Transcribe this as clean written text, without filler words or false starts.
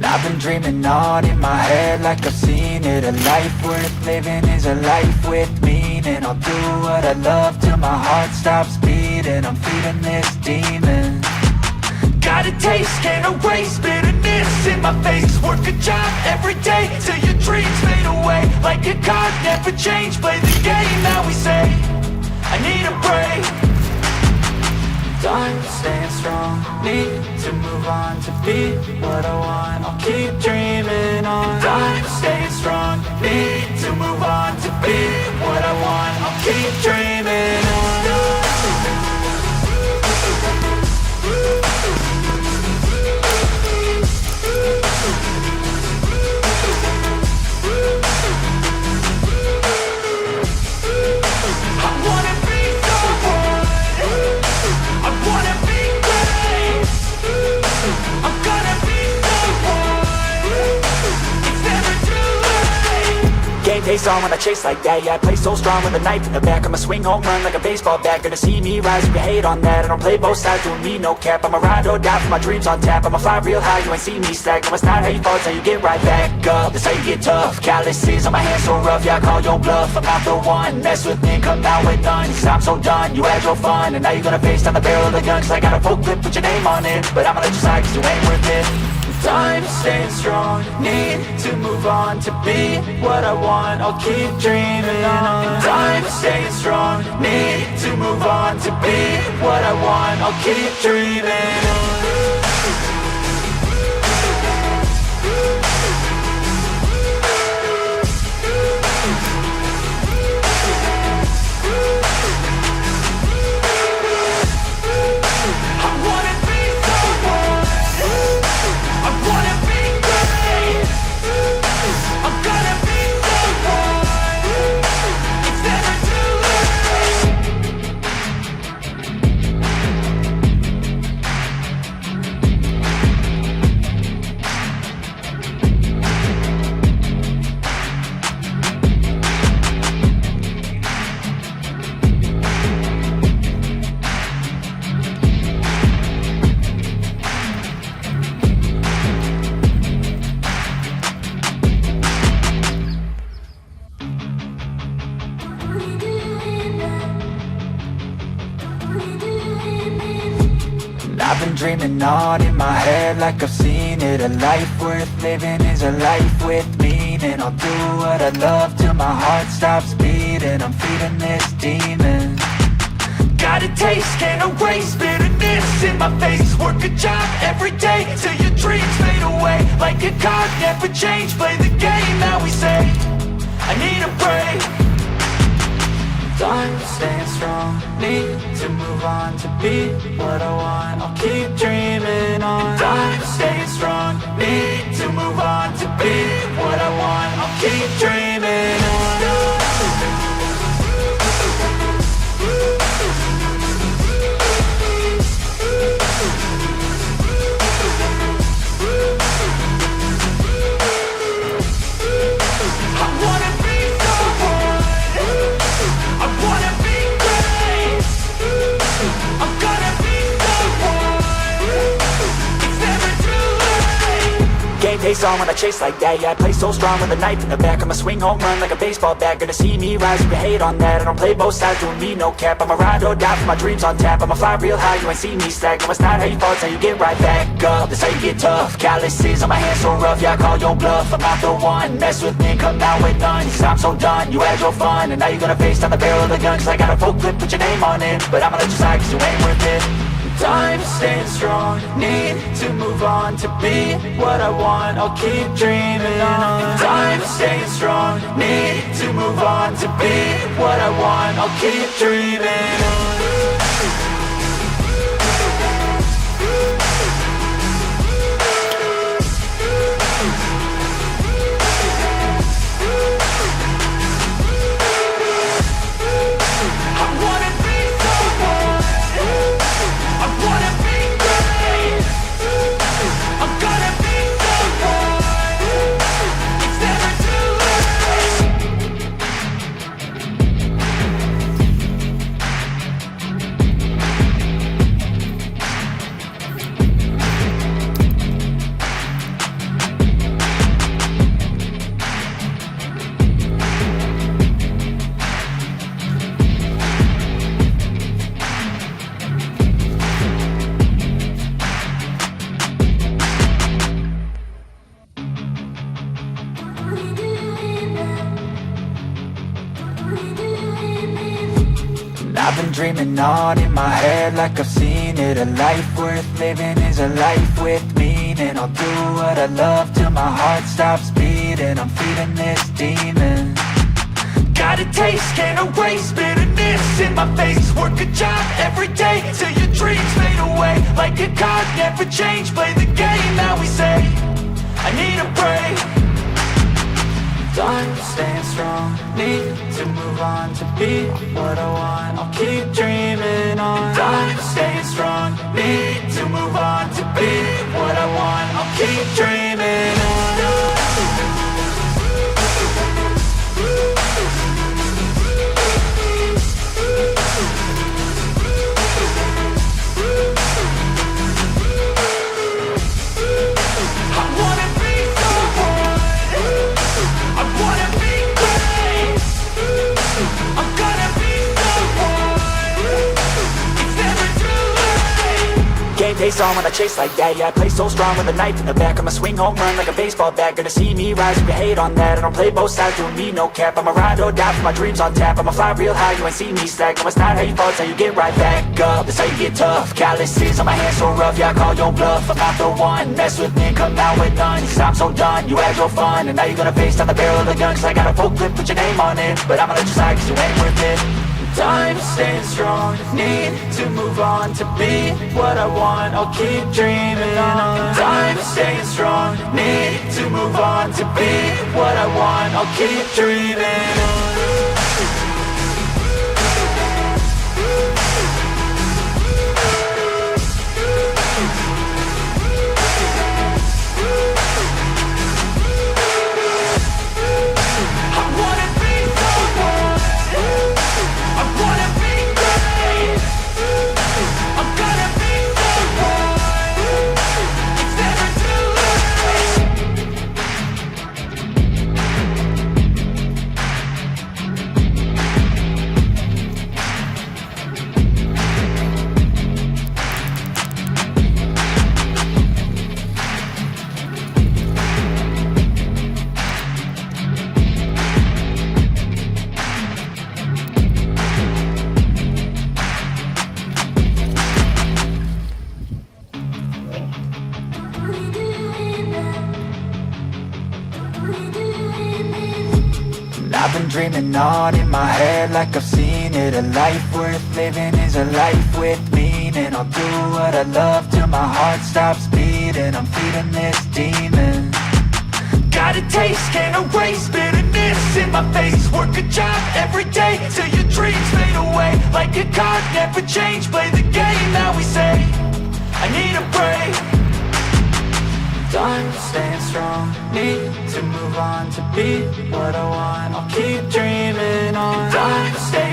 I've been dreaming on in my head like I've seen it. A life worth living is a life with meaning. I'll do what I love till my heart stops beating. I'm feeding this demon. Got a taste, can't erase bitterness in my face. Work a job every day till your dreams fade away. Like a card, never change, play the game that we say. I need a break. Time staying strong, need to move on to be what I want. I'll keep dreaming on. Time staying strong, need to move on to be what I want. I'll keep dreaming on. Face on when I chase like that, yeah, I play so strong with a knife in the back. I'ma swing home run like a baseball bat. Gonna see me rise if you hate on that. I don't play both sides, doing me no cap. I'ma ride or die for my dreams on tap. I'ma fly real high, you ain't see me slack. No, it's not how you fall, it's how you get right back up. That's how you get tough. Calluses on my hands so rough, yeah, I call your bluff. I'm not the one, mess with me, come down with none. Cause I'm so done, you had your fun. And now you're gonna face down the barrel of the gun. Cause I got a full clip, put your name on it. But I'ma let you slide cause you ain't worth it. Time staying strong, need to move on to be what I want. I'll keep dreaming on. Time staying strong, need to move on to be what I want. I'll keep dreaming on. I've been dreaming on in my head like I've seen it. A life worth living is a life with meaning. I'll do what I love till my heart stops beating. I'm feeding this demon. Got a taste, can't erase bitterness in my face. Work a job every day till your dreams fade away. Like a card, never change, play the game that we say. I need a break. Time staying strong, need to move on to be what I want. I'll keep dreaming on. Time staying strong, need to move on to be what I want. I'll keep dreaming on. Face on when I chase like that, yeah, I play so strong with a knife in the back. I'ma swing home run like a baseball bat. Gonna see me rise if you hate on that. I don't play both sides, doing me no cap. I'ma ride or die for my dreams on tap. I'ma fly real high, you ain't see me slack. No, it's not how you fall, it's how you get right back up. That's how you get tough. Calluses on my hands so rough, yeah, I call your bluff. I'm not the one, mess with me, come down with none. Cause I'm so done, you had your fun. And now you're gonna face down the barrel of the gun. Cause I got a full clip, put your name on it. But I'ma let you slide cause you ain't worth it. Time staying strong, need to move on to be what I want. I'll keep dreaming on. Time staying strong, need to move on to be what I want. I'll keep dreaming on. I've been dreaming on in my head like I've seen it. A life worth living is a life with meaning. I'll do what I love till my heart stops beating. I'm feeding this demon. Got a taste, can't erase bitterness in my face. Work a job every day till your dreams fade away. Like a card, never change, play the game that we say. I need a break. Done staying strong, need to move on to be what I want. I'll keep dreaming on. Done staying strong, need to move on to be what I want. I'll keep dreaming on. Face on when I chase like that. Yeah, I play so strong with a knife in the back. I'ma swing home run like a baseball bat. Gonna see me rise if you hate on that. I don't play both sides, doing me no cap. I'ma ride or die for my dreams on tap. I'ma fly real high, you ain't see me slack. No, it's not how you fall, it's how you get right back up. That's how you get tough. Calluses on my hands so rough, yeah, I call your bluff. I'm not the one, mess with me, come out with none. Cause I'm so done, you had your fun. And now you're gonna face down the barrel of the gun. Cause I got a full clip, put your name on it. But I'ma let you slide cause you ain't worth it. Time staying strong, need to move on to be what I want. I'll keep dreaming on. Time staying strong, need to move on to be what I want. I'll keep dreaming on. I've been dreaming on in my head like I've seen it. A life worth living is a life with meaning. I'll do what I love till my heart stops beating. I'm feeding this demon. Got a taste, can't erase bitterness in my face. Work a job every day till your dreams fade away. Like a card, never change, play the game that we say. I need a break. Done staying strong, need to move on to be what I want. I'll keep dreaming on. Done staying